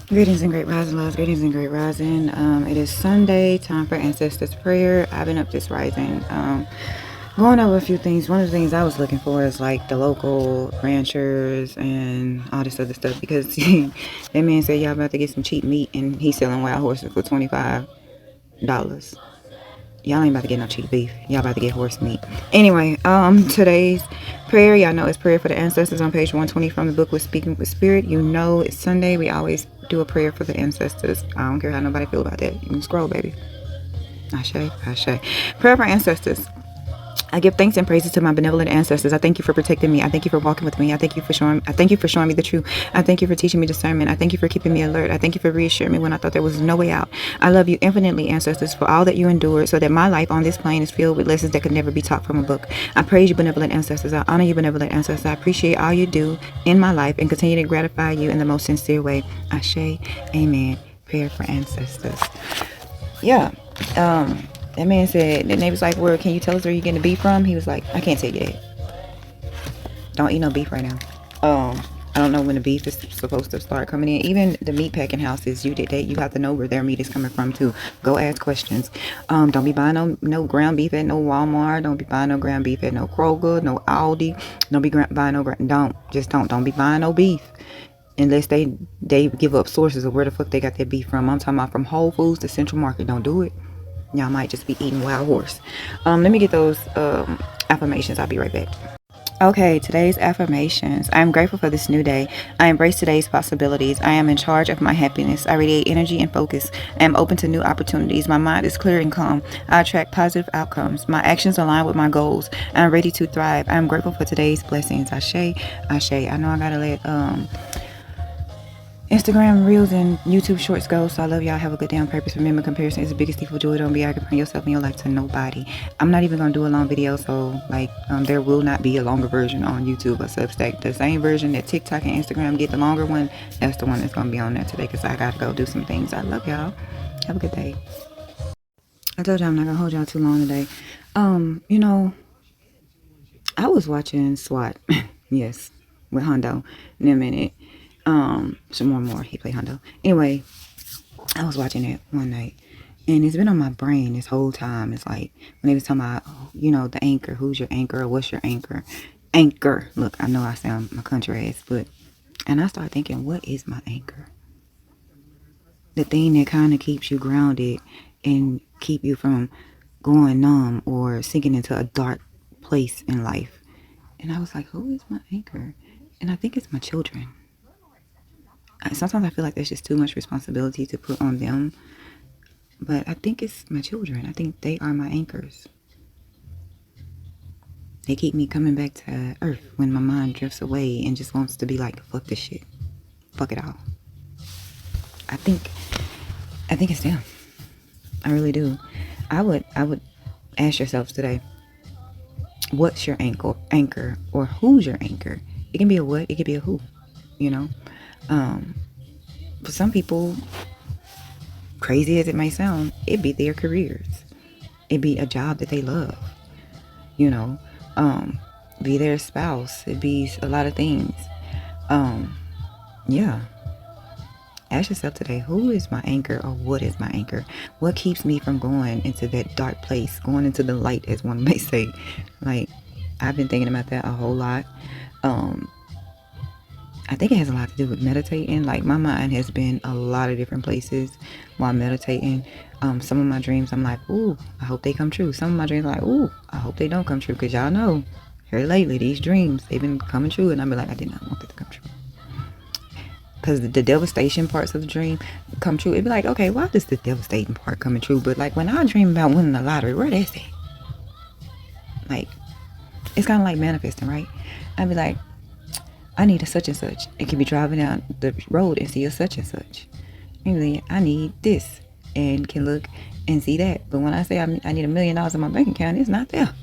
Greetings and great rising, loves. Greetings and great rising. It is Sunday, time for Ancestors Prayer. I've been up this rising, going over a few things. One of the things I was looking for is like the local ranchers and all this other stuff because that man said y'all about to get some cheap meat and he's selling wild horses for $25. Y'all ain't about to get no cheap beef. Y'all about to get horse meat. Anyway, today's prayer, y'all know it's prayer for the ancestors on page 120 from the book with Speaking with Spirit. You know it's Sunday. We always do a prayer for the ancestors. I don't care how nobody feel about that. You can scroll, baby. Ashe, ashe. Prayer for ancestors. I give thanks and praises to my benevolent ancestors. I thank you for protecting me. I thank you for walking with me. I thank you for showing me the truth. I thank you for teaching me discernment. I thank you for keeping me alert. I thank you for reassuring me when I thought there was no way out. I love you infinitely, ancestors, for all that you endured so that my life on this plane is filled with lessons that could never be taught from a book. I praise you, benevolent ancestors. I honor you, benevolent ancestors. I appreciate all you do in my life and continue to gratify you in the most sincere way. Ashe, amen. Prayer for ancestors. Yeah. That man said, the neighbor's like, where, can you tell us where you're getting the beef from? He was like, I can't tell you that. Don't eat no beef right now. I don't know when the beef is supposed to start coming in. Even the meat packing houses, you have to know where their meat is coming from too. Go ask questions. Don't be buying no ground beef at no Walmart. Don't be buying no ground beef at no Kroger, no Aldi. Don't be buying no don't be buying no beef unless they give up sources of where the fuck they got their beef from. I'm talking about from Whole Foods to Central Market. Don't do it. Y'all might just be eating wild horse. Let me get those affirmations. I'll be right back. Okay, today's affirmations. I am grateful for this new day. I embrace today's possibilities. I am in charge of my happiness. I radiate energy and focus. I am open to new opportunities. My mind is clear and calm. I attract positive outcomes. My actions align with my goals. I am ready to thrive. I am grateful for today's blessings. Ashe, ashe. I know I gotta let Instagram Reels and YouTube Shorts go. So I love y'all. Have a good day on purpose. Remember, comparison is the biggest thief of joy. Don't be comparing yourself and your life to nobody. I'm not even going to do a long video. So, there will not be a longer version on YouTube or Substack. The same version that TikTok and Instagram get, the longer one, that's the one that's going to be on there today because I got to go do some things. I love y'all. Have a good day. I told y'all I'm not going to hold y'all too long today. I was watching SWAT. Yes, with Hondo in a minute. Some more. He played Hondo. Anyway, I was watching it one night, and it's been on my brain this whole time. It's like when they was talking about, the anchor. Who's your anchor? Or what's your anchor? Anchor. Look, I know I sound my country ass, and I started thinking, what is my anchor? The thing that kind of keeps you grounded and keep you from going numb or sinking into a dark place in life. And I was like, who is my anchor? And I think it's my children. Sometimes I feel like there's just too much responsibility to put on them. But I think it's my children. I think they are my anchors. They keep me coming back to earth when my mind drifts away and just wants to be like, fuck this shit. Fuck it all. I think it's them. I really do. I would ask yourselves today, what's your anchor? Or who's your anchor? It can be a what, it could be a who, For some people, crazy as it may sound, it'd be their careers. It'd be a job that they love, be their spouse. It'd be a lot of things. Yeah. Ask yourself today, who is my anchor or what is my anchor? What keeps me from going into that dark place, going into the light, as one may say? I've been thinking about that a whole lot. I think it has a lot to do with meditating. My mind has been a lot of different places while meditating. Some of my dreams, I'm like, ooh, I hope they come true. Some of my dreams are like, ooh, I hope they don't come true. Because y'all know, here lately, these dreams, they've been coming true. And I'll be like, I did not want it to come true. Because the devastation parts of the dream come true. It'd be like, okay, why does the devastating part coming true? But when I dream about winning the lottery, where that's at? It's kind of like manifesting, right? I'd be like, I need a such and such. It can be driving down the road and see a such and such. Usually, I need this and can look and see that. But when I say I need $1 million in my bank account, it's not there.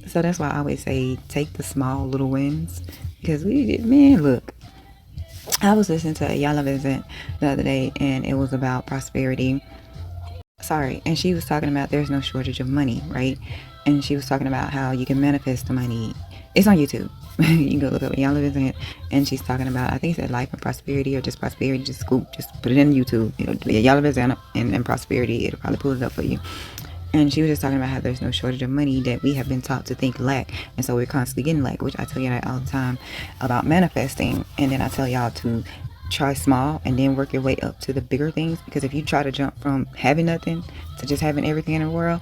So that's why I always say, take the small little wins. Because look. I was listening to a Yala Vincent the other day, and it was about prosperity. And she was talking about there's no shortage of money, right? And she was talking about how you can manifest the money. It's on YouTube. You can go look up Y'all Live in, and she's talking about, I think it said life and prosperity or just prosperity. Just put it in YouTube. Y'all Live in and prosperity. It'll probably pull it up for you. And she was just talking about how there's no shortage of money, that we have been taught to think lack, and so we're constantly getting lack, which I tell you that all the time about manifesting. And then I tell y'all to try small and then work your way up to the bigger things, because if you try to jump from having nothing to just having everything in the world,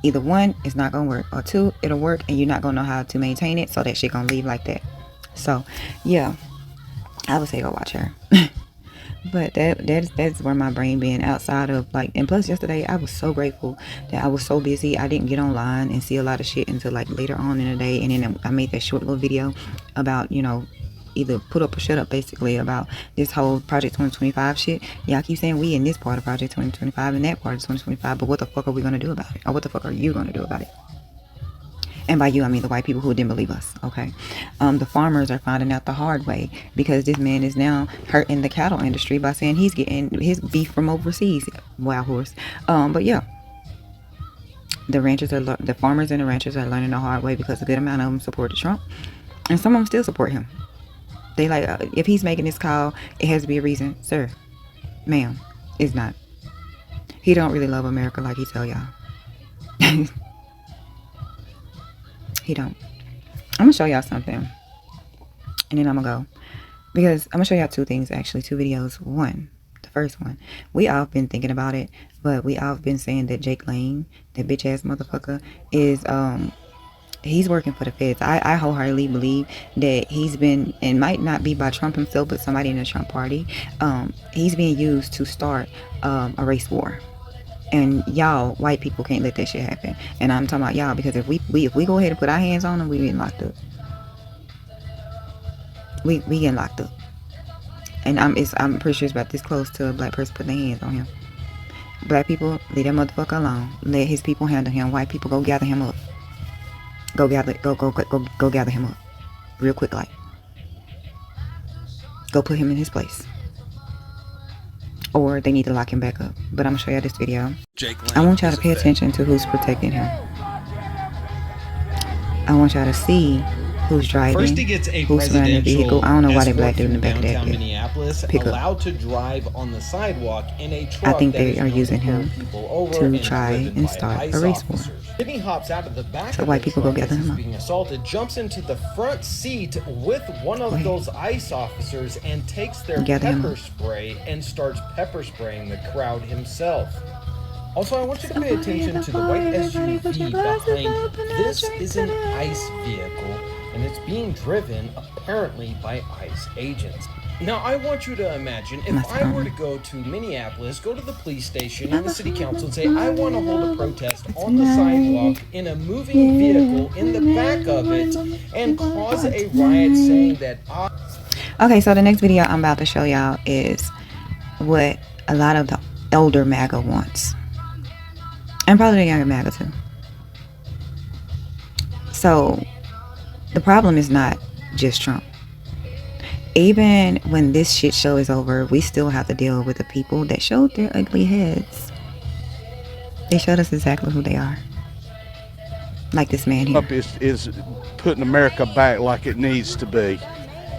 either one, it's not gonna work, or two, it'll work and you're not gonna know how to maintain it, so that shit gonna leave like that. So yeah, I would say go watch her. But that's where my brain been outside of like, and plus yesterday I was so grateful that I was so busy I didn't get online and see a lot of shit until like later on in the day. And then I made that short little video about, either put up or shut up, basically, about this whole Project 2025 shit. Y'all keep saying we in this part of Project 2025 and that part of 2025, but what the fuck are we gonna do about it? Or what the fuck are you gonna do about it? And by you, I mean the white people who didn't believe us, okay? The farmers are finding out the hard way, because this man is now hurting the cattle industry by saying he's getting his beef from overseas. Wild horse. But yeah, the farmers and the ranchers are learning the hard way, because a good amount of them supported Trump, and some of them still support him. They like, if he's making this call, it has to be a reason. Sir, ma'am, it's not. He don't really love America like he tell y'all. He don't. I'm gonna show y'all something, and then I'm gonna go, because I'm gonna show y'all two things, actually, two videos. One, the first one, we all been thinking about it, but we all been saying that Jake Lane, that bitch ass motherfucker, is he's working for the feds. I wholeheartedly believe that he's been, and might not be by Trump himself, but somebody in the Trump party, he's being used to start a race war. And y'all, white people, can't let that shit happen. And I'm talking about y'all, because if we go ahead and put our hands on him, we getting locked up. We getting locked up. And I'm pretty sure it's about this close to a black person putting their hands on him. Black people, leave that motherfucker alone. Let his people handle him. White people, go gather him up. Go gather him up, real quick, like. Go put him in his place. Or they need to lock him back up. But I'm gonna show y'all this video. I want y'all to pay attention to who's protecting him. I want y'all to see who's driving, First, he gets a who's running the vehicle. I don't know why they black dude in the back of that Minneapolis, allowed to drive on the sidewalk in a truck. I think they are using him to try and start a race war. Then he hops out of the back so white people go gather him up. Being assaulted, jumps into the front seat with one of those ICE officers and takes their pepper spray and starts pepper spraying the crowd himself. Also, I want you to pay attention to the white SUV behind. This is an ICE vehicle, and it's being driven apparently by ICE agents. Now, I want you to imagine if I were to go to Minneapolis, go to the police station and the city council and say, I want to hold a protest on the sidewalk in a moving vehicle in the back of it, and cause a riot saying that Okay, so the next video I'm about to show y'all is what a lot of the elder MAGA wants. And probably the younger MAGA too. So, the problem is not just Trump. Even when this shit show is over, we still have to deal with the people that showed their ugly heads. They showed us exactly who they are. Like this man here. Is putting America back like it needs to be.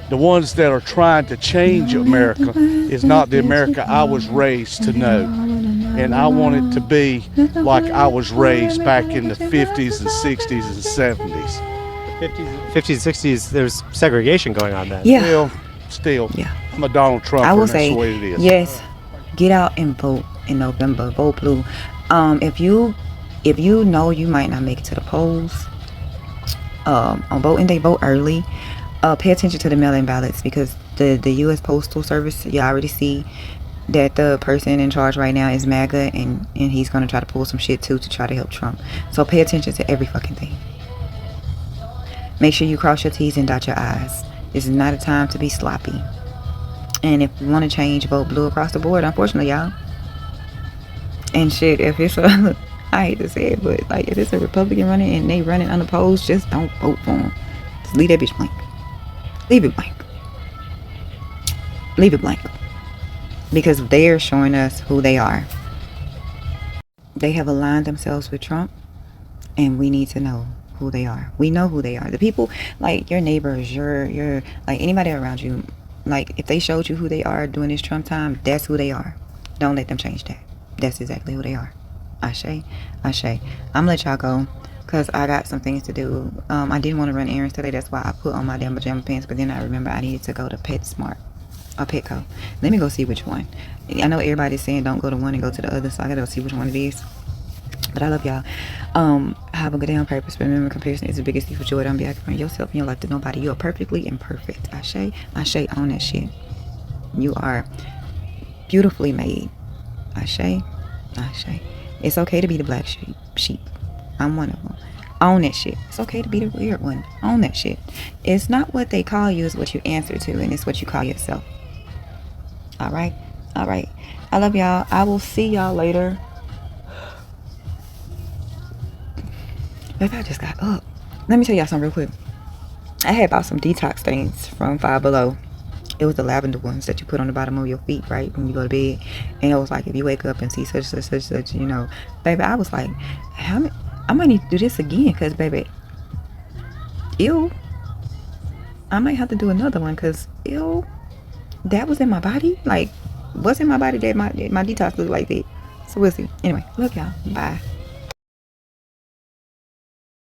The ones that are trying to change America is not the America I was raised to know. And I want it to be like I was raised back in the 50s and 60s and 70s. 50s and 60s, there's segregation going on then. Yeah. Still. Yeah. I'm a Donald Trump. I will that's say, the way it is. Yes, get out and vote in November. Vote blue. If you know you might not make it to the polls, on voting day, vote early. Pay attention to the mail-in ballots, because the U.S. Postal Service, you already see that the person in charge right now is MAGA, and he's going to try to pull some shit too to try to help Trump. So pay attention to every fucking thing. Make sure you cross your T's and dot your I's. This is not a time to be sloppy. And if you want to change, vote blue across the board, unfortunately, y'all. And shit, if it's a, I hate to say it, but like if it's a Republican running and they running unopposed, just don't vote for them. Just leave that bitch blank. Leave it blank. Leave it blank. Because they're showing us who they are. They have aligned themselves with Trump, and we need to know who they are. We know who they are. The people, like your neighbors, your like anybody around you, like if they showed you who they are during this Trump time, that's who they are. Don't let them change that. That's exactly who they are. Ashe, Ashe. I'm gonna let y'all go because I got some things to do. I didn't want to run errands today. That's why I put on my damn pajama pants. But then I remember I needed to go to PetSmart or Petco. Let me go see which one. I know everybody's saying don't go to one and go to the other, so I gotta go see which one it is. But I love y'all. Have a good day on purpose. Remember, comparison is the biggest thief of joy. Don't be acting for yourself in your life to nobody. You are perfectly imperfect. Ashe, Ashe, on that shit. You are beautifully made. Ashe, Ashe. It's okay to be the black sheep. I'm one of them. Own that shit. It's okay to be the weird one. Own that shit. It's not what they call you, it's what you answer to, and it's what you call yourself. All right? All right. I love y'all. I will see y'all later. Maybe I just got up. Let me tell y'all something real quick. I had bought some detox stains from Five Below. It was the lavender ones that you put on the bottom of your feet, right, when you go to bed. And it was like, if you wake up and see such, you know. Baby, I was like, I might need to do this again, because, baby, ew. I might have to do another one, because, ew, that was in my body. Like, what's in my body that my detox looked like that? So we'll see. Anyway, love y'all. Bye.